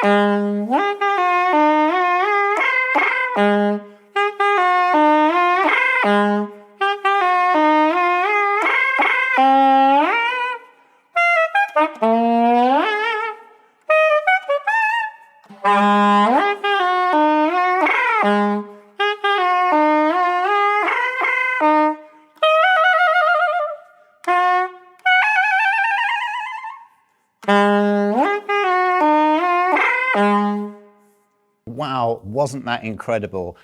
Wow, wasn't that incredible?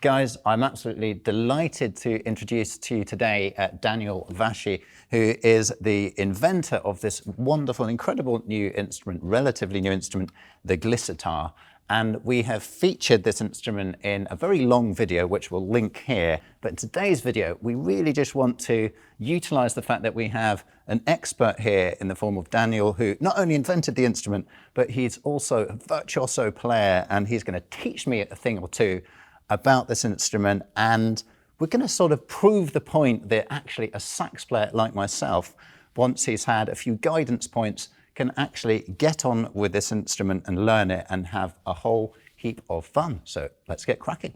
Guys, I'm absolutely delighted to introduce to you today Dániel Váczi, who is the inventor of this wonderful, incredible new instrument, relatively new instrument, the Glissotar. And we have featured this instrument in a very long video, which we'll link here. But in today's video, we really just want to utilize the fact that we have an expert here in the form of Dániel, who not only invented the instrument, but he's also a virtuoso player, and he's going to teach me a thing or two about this instrument. And we're going to sort of prove the point that actually a sax player like myself, once he's had a few guidance points, can actually get on with this instrument and learn it and have a whole heap of fun. So let's get cracking.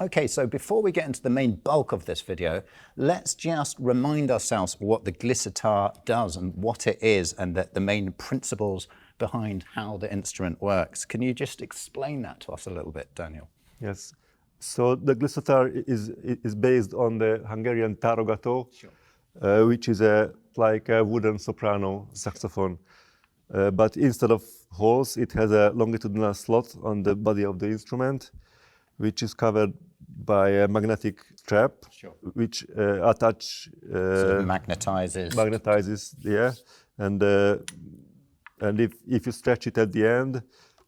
Okay, so before we get into the main bulk of this video, let's just remind ourselves what the Glissotar does and what it is, and the main principles behind how the instrument works. Can you just explain that to us a little bit, Dániel? Yes. So the Glissotar is based on the Hungarian tarogato, sure. Which is like a wooden soprano saxophone. But instead of holes, it has a longitudinal slot on the body of the instrument, which is covered by a magnetic strap, sure. Which so magnetizes, yeah, and if you stretch it at the end,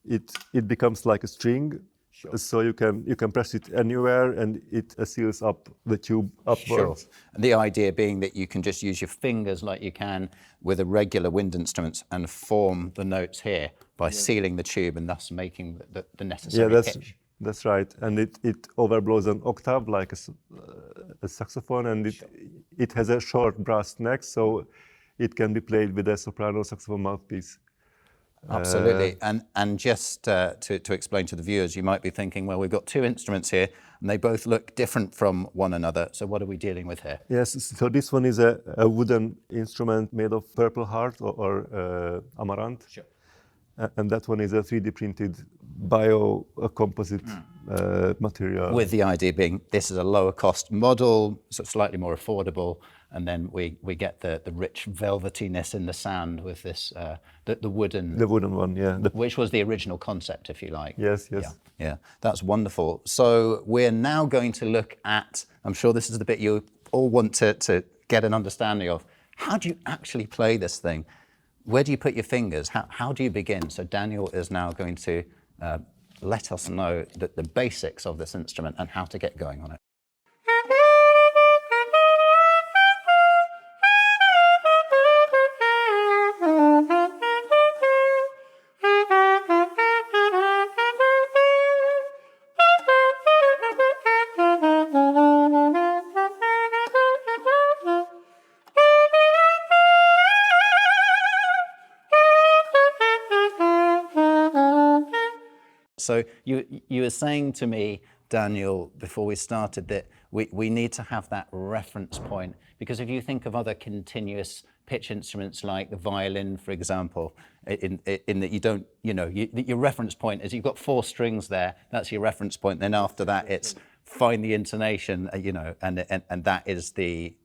it becomes like a string, sure. So you can press it anywhere, and it seals up the tube upwards. Sure. And the idea being that you can just use your fingers like you can with a regular wind instrument and form the notes here by sealing the tube and thus making the necessary pitch. That's right, and it overblows an octave like a saxophone, and it has a short brass neck, so it can be played with a soprano saxophone mouthpiece. Absolutely, and just to explain to the viewers, you might be thinking, well, we've got two instruments here, and they both look different from one another. So what are we dealing with here? Yes, so this one is a wooden instrument made of purple heart or amaranth. Sure. And that one is a 3D printed bio-composite material. With the idea being this is a lower cost model, so slightly more affordable, and then we get the rich velvetiness in the sound with this, the wooden... The wooden one, yeah. Which was the original concept, if you like. Yes, yes. Yeah, that's wonderful. So we're now going to look at, I'm sure this is the bit you all want to get an understanding of, how do you actually play this thing? Where do you put your fingers? How do you begin? So Dániel is now going to let us know the basics of this instrument and how to get going on it. So you were saying to me, Dániel, before we started, that we need to have that reference point, because if you think of other continuous pitch instruments like the violin, for example, in that you don't, your reference point is you've got 4 strings there, that's your reference point. Then after that, it's find the intonation, and that is the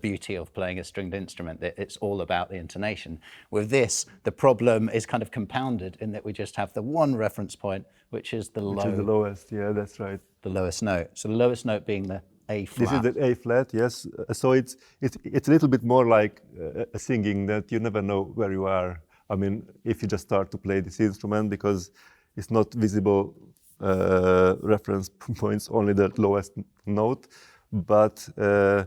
beauty of playing a stringed instrument, that it's all about the intonation. With this, the problem is kind of compounded in that we just have the one reference point, which is the lowest, yeah, that's right. The lowest note. So the lowest note being the A flat. This is the A flat, yes. So it's a little bit more like a singing, that you never know where you are. I mean, if you just start to play this instrument, because it's not visible reference points, only the lowest note, but the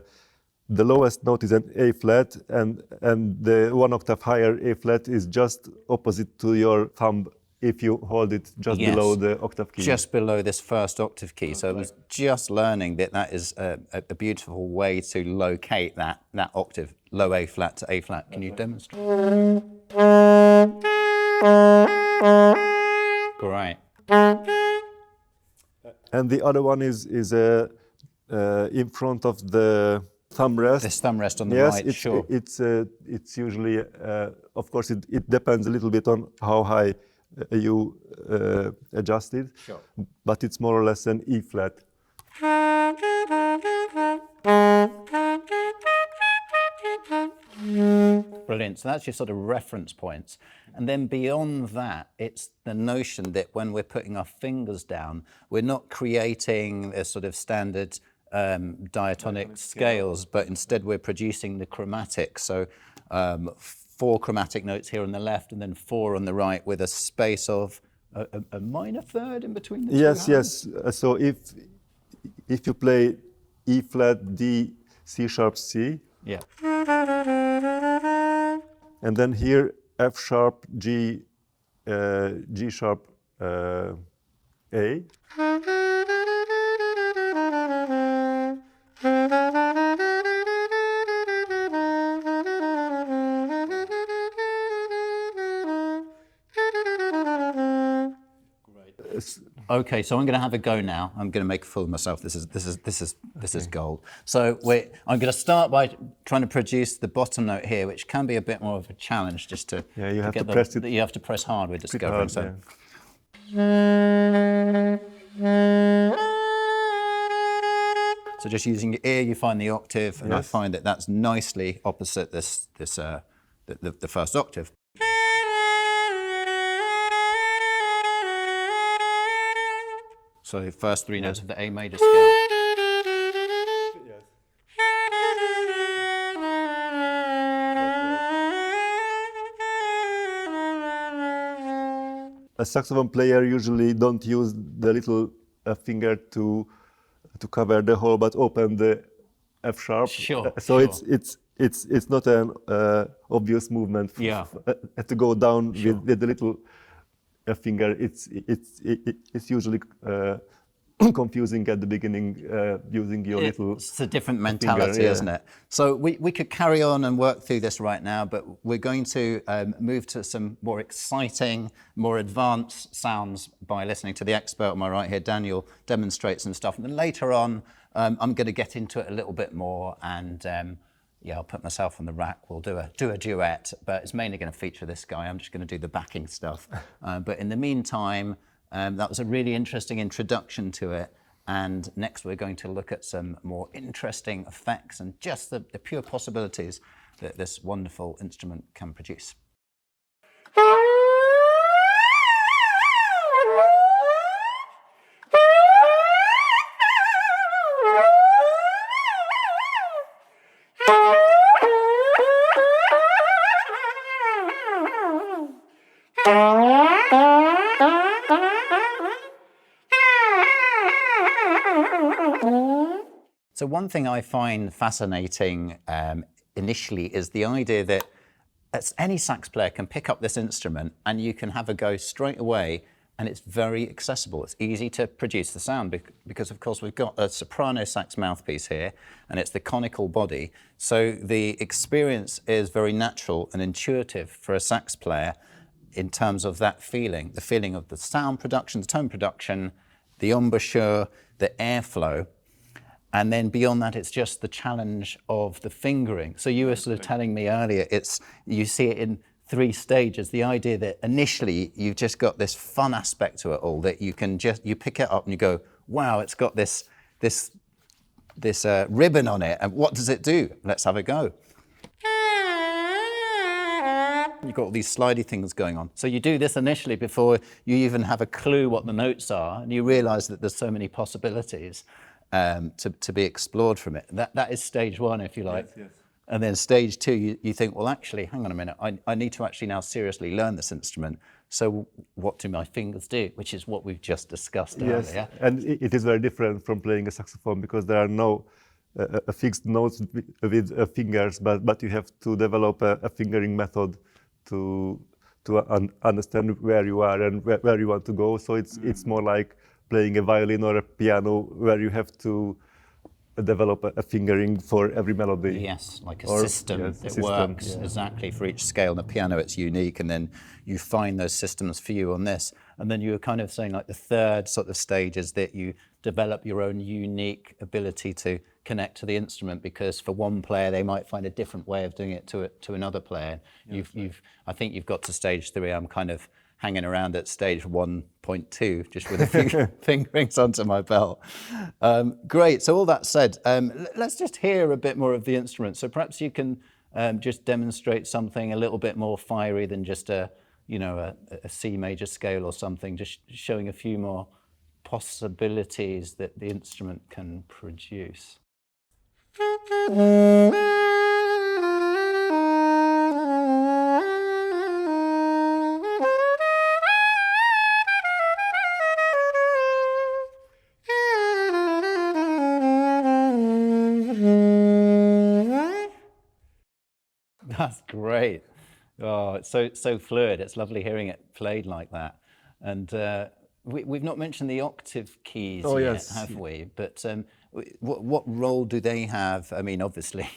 lowest note is an A flat, and the 1 octave higher A flat is just opposite to your thumb if you hold it just Yes. below the octave key. Just below this first octave key. So I was just learning that that is a beautiful way to locate that octave, low A flat to A flat. Can you demonstrate? Great. And the other one is in front of the thumb rest. This thumb rest on the Yes, right, sure. it's usually, of course, it depends a little bit on how high you adjust it. Sure. But it's more or less an E flat. Brilliant. So that's your sort of reference points. And then beyond that, it's the notion that when we're putting our fingers down, we're not creating a sort of standard diatonic scales, but instead we're producing the chromatics. So 4 chromatic notes here on the left and then 4 on the right with a space of a minor third in between the two Yes, hands? yes. So if you play E flat, D, C sharp, C, Yeah. and then here F sharp, G, G sharp, A. Okay, so I'm going to have a go now. I'm going to make a fool of myself. This is gold. So I'm going to start by trying to produce the bottom note here, which can be a bit more of a challenge, just to you have get to press it. You have to press hard. We're discovering. Hard, So so just using your ear, you find the octave, and I Yes. find that that's nicely opposite the first octave. So the first 3 notes of the A major scale. A saxophone player usually don't use the little finger to cover the hole, but open the F sharp. Sure, So sure. it's not an obvious movement. Yeah. To go down with the little finger. It's usually confusing at the beginning using your little. It's a different mentality, finger, yeah. isn't it? So we could carry on and work through this right now, but we're going to move to some more exciting, more advanced sounds by listening to the expert on my right here, Daniel, demonstrate some stuff. And then later on, I'm going to get into it a little bit more, and yeah, I'll put myself on the rack. We'll do a duet, but it's mainly going to feature this guy. I'm just going to do the backing stuff. But in the meantime, that was a really interesting introduction to it. And next we're going to look at some more interesting effects and just the pure possibilities that this wonderful instrument can produce. So one thing I find fascinating initially is the idea that any sax player can pick up this instrument and you can have a go straight away, and it's very accessible. It's easy to produce the sound because of course we've got a soprano sax mouthpiece here and it's the conical body. So the experience is very natural and intuitive for a sax player in terms of that feeling, the feeling of the sound production, the tone production, the embouchure, the airflow. And then beyond that, it's just the challenge of the fingering. So you were sort of telling me earlier, you see it in 3 stages. The idea that initially you've just got this fun aspect to it all, that you can you pick it up and you go, wow, it's got this ribbon on it. And what does it do? Let's have a go. You've got all these slidey things going on. So you do this initially before you even have a clue what the notes are, and you realize that there's so many possibilities to be explored from it. That is stage 1, if you like. Yes, yes. And then stage 2, you think, well, actually, hang on a minute, I need to actually now seriously learn this instrument. So what do my fingers do? Which is what we've just discussed Yes, earlier. and it is very different from playing a saxophone because there are no fixed notes with fingers, but you have to develop a fingering method to understand where you are and where you want to go. So it's more like playing a violin or a piano where you have to develop a fingering for every melody. Yes, like a Or, system yes, a that system, works yeah. exactly for each scale. On the piano, it's unique, and then you find those systems for you on this. And then you were kind of saying like the third sort of stage is that you develop your own unique ability to connect to the instrument, because for one player they might find a different way of doing it to another player. I think you've got to stage 3. I'm kind of hanging around at stage 1.2, just with a few fingerings onto my belt. Great. So all that said, let's just hear a bit more of the instrument. So perhaps you can just demonstrate something a little bit more fiery than just a C major scale or something, just showing a few more possibilities that the instrument can produce. That's great. Oh, it's so fluid. It's lovely hearing it played like that. And we've not mentioned the octave keys yet, yes. have we? But what role do they have? I mean, obviously,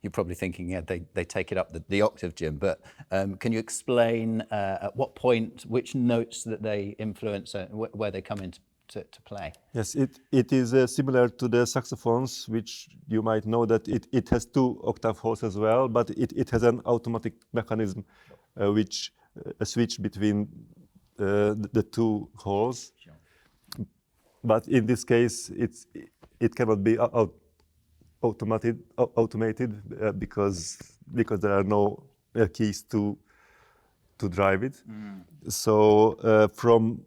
you're probably thinking, yeah, they take it up the octave, Jim. But can you explain at what point, which notes that they influence, where they come into to play? Yes, it is similar to the saxophones, which you might know that it has 2 octave holes as well, but it has an automatic mechanism which switch between the 2 holes. Sure. But in this case, it cannot be automated because there are no keys to drive it. So from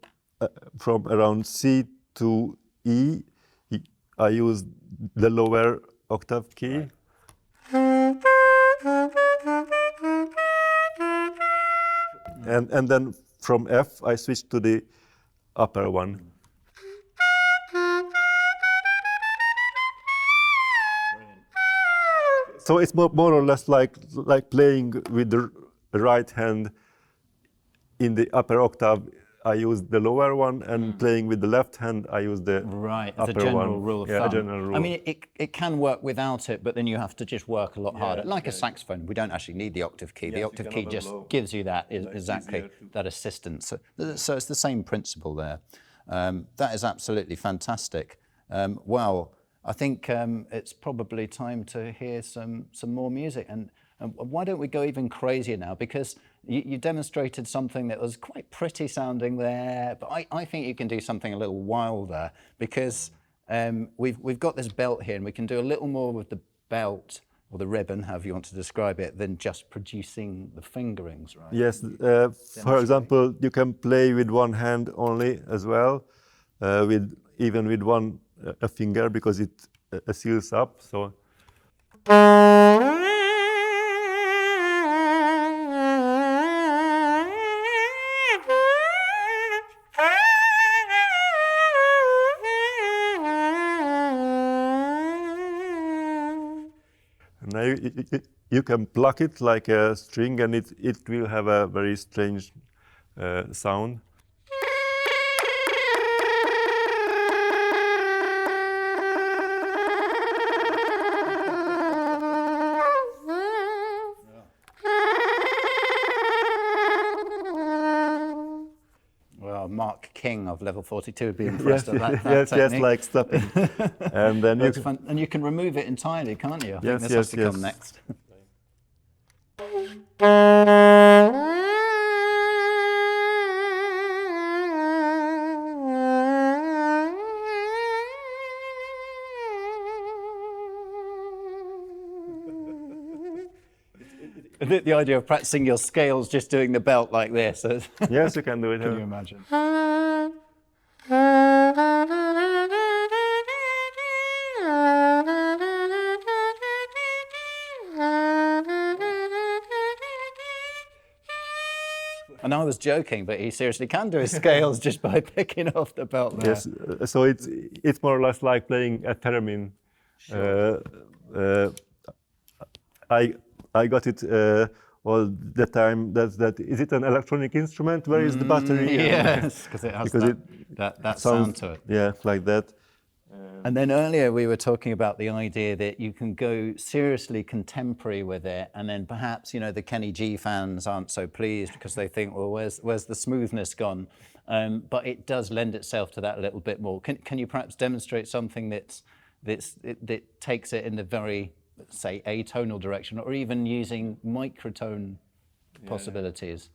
around C to E, I use the lower octave key. Right. And then from F, I switch to the upper one. Brilliant. So it's more or less like playing with the right hand in the upper octave. I use the lower one, and playing with the left hand, I use the as a general rule of thumb. A general rule. I mean, it can work without it, but then you have to just work a lot harder. Like a saxophone, we don't actually need the octave key. The octave key just gives you that, exactly, that assistance. So it's the same principle there. That is absolutely fantastic. Well, I think it's probably time to hear some more music. And why don't we go even crazier now? Because you demonstrated something that was quite pretty sounding there, but I think you can do something a little wilder, because we've got this belt here, and we can do a little more with the belt, or the ribbon, however you want to describe it, than just producing the fingerings, right? Yes. For example, you can play with one hand only as well, even with one a finger, because it seals up. So. Now you can pluck it like a string, and it will have a very strange sound. Well, Mark King of level 42 would be impressed at that technique. Yes, like stopping. And then you can remove it entirely, can't you? I think this yes, has to come next. The idea of practicing your scales just doing the belt like this. Yes, you can do it. Can you imagine? And I was joking, but he seriously can do his scales just by picking off the belt there. Yes, so it's more or less like playing a theremin. Sure. I got it all the time. That is it an electronic instrument? Where is the battery? Yes, because it has that sound to it. Yeah, like that. And then earlier we were talking about the idea that you can go seriously contemporary with it, and then perhaps, you know, the Kenny G fans aren't so pleased because they think, well, where's the smoothness gone? But it does lend itself to that a little bit more. Can you perhaps demonstrate something that takes it in the very, say, atonal direction, or even using microtone possibilities?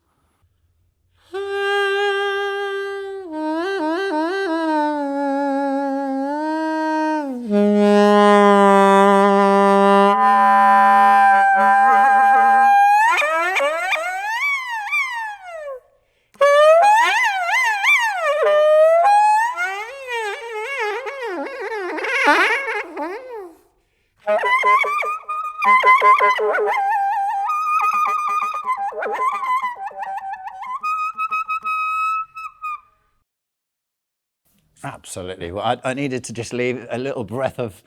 Absolutely. Well, I needed to just leave a little breath of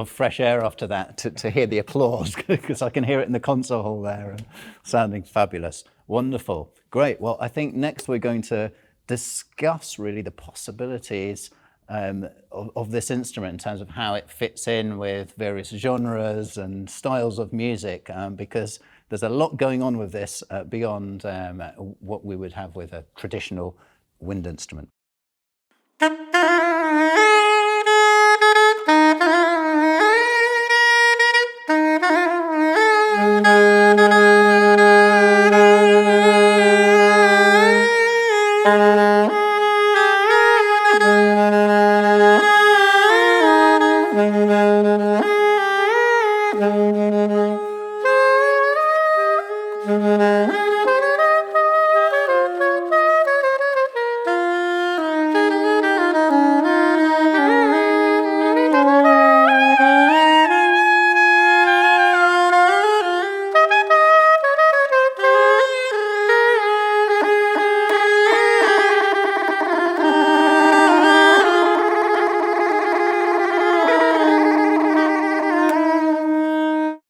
fresh air after that to hear the applause, because I can hear it in the concert hall there, and sounding fabulous. Wonderful. Great. Well, I think next we're going to discuss really the possibilities of this instrument in terms of how it fits in with various genres and styles of music, because there's a lot going on with this beyond what we would have with a traditional wind instrument.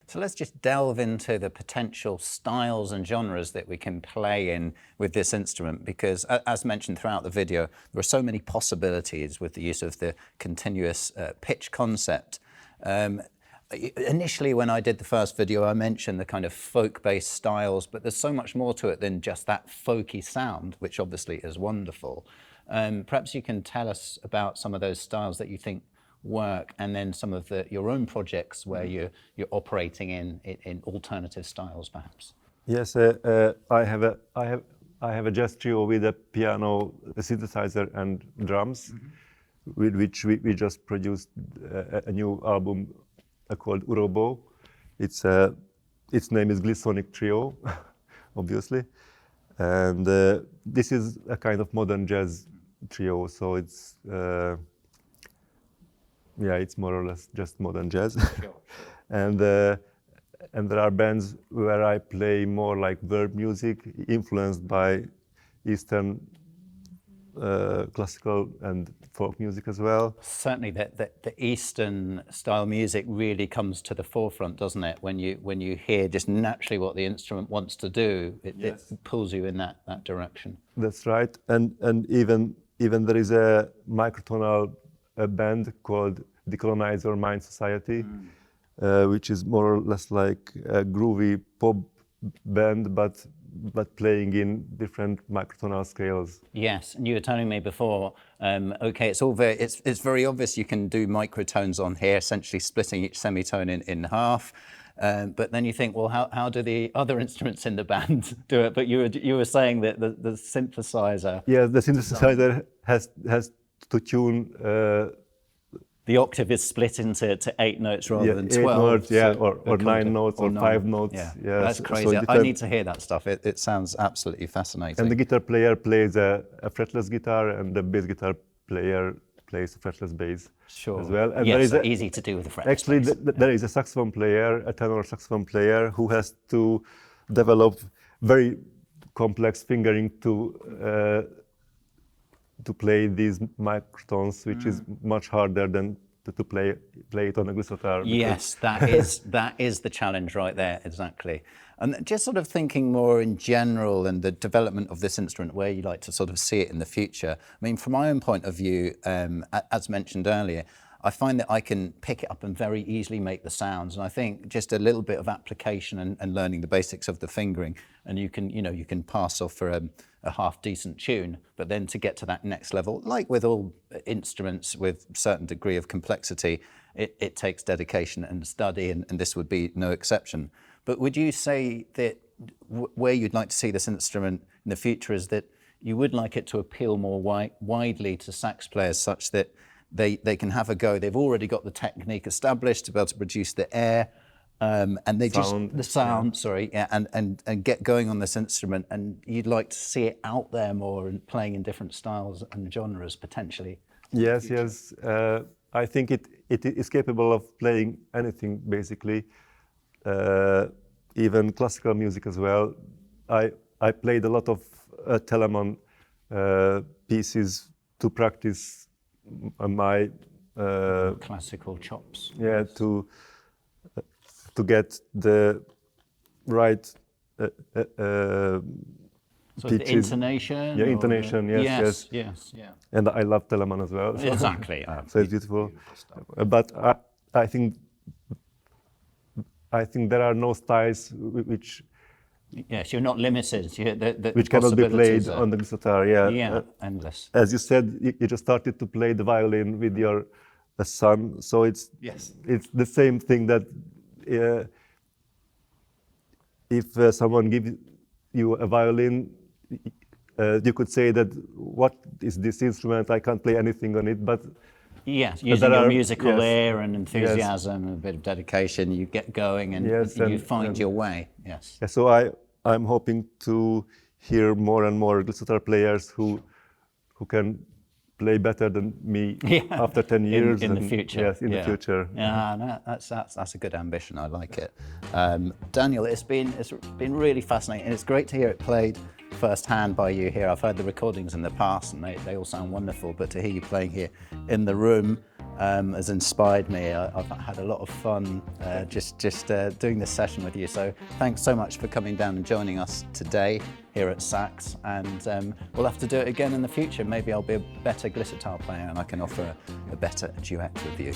So let's just delve into the potential styles and genres that we can play in with this instrument, because as mentioned throughout the video, there are so many possibilities with the use of the continuous pitch concept. Initially, when I did the first video, I mentioned the kind of folk-based styles, but there's so much more to it than just that folky sound, which obviously is wonderful. Perhaps you can tell us about some of those styles that you think work, and then some of your own projects where you're operating in alternative styles, perhaps. Yes, I have a jazz trio with a piano, a synthesizer, and drums, with which we just produced a new album called Urobo. Its name is Glissonic Trio, obviously, and this is a kind of modern jazz trio. So it's it's more or less just modern jazz. Sure. And there are bands where I play more like verb music, influenced by Eastern classical and folk music as well. Certainly, the Eastern style music really comes to the forefront, doesn't it? When you hear just naturally what the instrument wants to do, it pulls you in that direction. That's right, and even there is a microtonal band called Decolonizer Mind Society, which is more or less like a groovy pop band, but playing in different microtonal scales. Yes, and you were telling me before, okay, it's very obvious you can do microtones on here, essentially splitting each semitone in half. But then you think, well, how do the other instruments in the band do it? But you were saying that the synthesizer. Yeah, the synthesizer has to tune. The octave is split into 8 notes rather than 12. 8 notes, or 9 notes, or 5 notes. Yeah, that's crazy. So I need to hear that stuff. It sounds absolutely fascinating. And the guitar player plays a fretless guitar, and the bass guitar player plays a fretless bass as well. And yes, there is easy to do with the fretless actually, there is a saxophone player, a tenor saxophone player, who has to develop very complex fingering to play these microtones, which is much harder than to play it on a Glissotar. Yes, that is the challenge right there, exactly. And just sort of thinking more in general and the development of this instrument, where you like to sort of see it in the future. I mean, from my own point of view, as mentioned earlier, I find that I can pick it up and very easily make the sounds. And I think just a little bit of application and learning the basics of the fingering, and you can pass off for a half decent tune. But then to get to that next level, like with all instruments with a certain degree of complexity, it takes dedication and study, and this would be no exception. But would you say that where you'd like to see this instrument in the future is that you would like it to appeal more widely to sax players, such that they can have a go? They've already got the technique established to be able to produce the air, and they and get going on this instrument. And you'd like to see it out there more and playing in different styles and genres potentially. Yes. I think it is capable of playing anything basically, even classical music as well. I played a lot of Telemann pieces to practice my classical chops. Yeah, to get the right so the intonation. Yeah, intonation. Yes. Yeah. And I love Telemann as well. So. Exactly. So it's beautiful. But I think there are no styles which. Yes, you're not limited. Which cannot be played on the Glissotar. Yeah, endless. As you said, you just started to play the violin with your son, so it's the same thing that if someone gives you a violin, you could say that what is this instrument? I can't play anything on it, but. Yes, using your musical ear and enthusiasm and a bit of dedication, you get going and you find your way. Yes. Yeah, so I'm hoping to hear more and more Glissotar players who can play better than me after 10 years. In the future. Yes, in the future. Yeah, no, that's a good ambition. I like it. Dániel, it's been really fascinating, and it's great to hear it played firsthand by you here. I've heard the recordings in the past, and they all sound wonderful. But to hear you playing here in the room has inspired me. I've had a lot of fun just doing this session with you. So thanks so much for coming down and joining us today here at Sax, and we'll have to do it again in the future. Maybe I'll be a better Glissotar player and I can offer a better duet with you.